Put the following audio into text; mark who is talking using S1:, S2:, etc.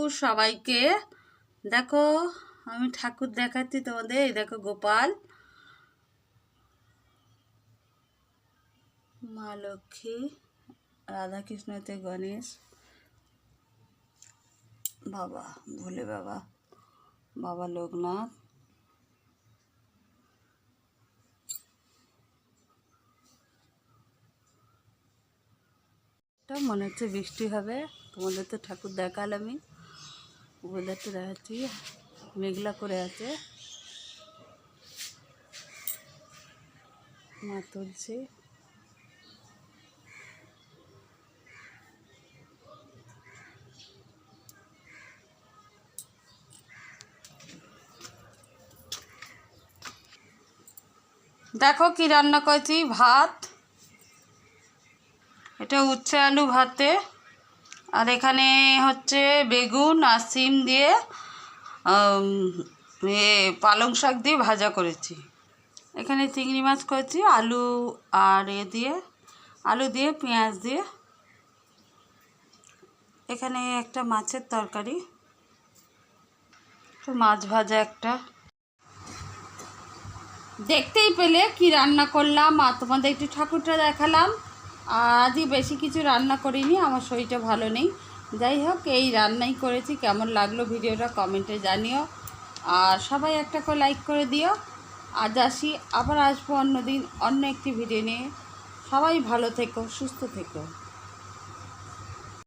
S1: ঠাকুর সবাইকে। দেখো আমি ঠাকুর দেখাচ্ছি তোমাদের। এই দেখো গোপাল, মা লক্ষ্মী, রাধাকৃষ্ণতে গণেশ, বাবা ভোলে বাবা, বাবা লোকনাথ, মনে হচ্ছে বৃষ্টি হবে। তোমাদের তো ঠাকুর দেখালামই, ওয়েদারটা দেখাচ্ছি, মেঘলা করে আছে। মা তুলছে, দেখো কি রান্না করেছি। ভাত, এটা উচ্ছে আলু ভাতে, আর এখানে হচ্ছে বেগুন আর সিম দিয়ে পালং শাক দিয়ে ভাজা করেছি। এখানে চিংড়ি মাছ করেছি আলু আর আলু দিয়ে পেঁয়াজ দিয়ে। এখানে একটা মাছের তরকারি, মাছ ভাজা একটা। দেখতেই পেলে কি রান্না করলাম, আর তোমাদের একটু ঠাকুরটা দেখালাম। আজই বেশি কিছু রান্না করিনি, আমার শরীরটা ভালো নেই। যাই হোক, এই রান্নাই করেছি। কেমন লাগলো ভিডিওটা কমেন্টে জানিও, আর সবাই একটা করে লাইক করে দিও। আজ আসি, আবার আসবো অন্য দিন অন্য একটি ভিডিও নিয়ে। সবাই ভালো থেকো, সুস্থ থেকো।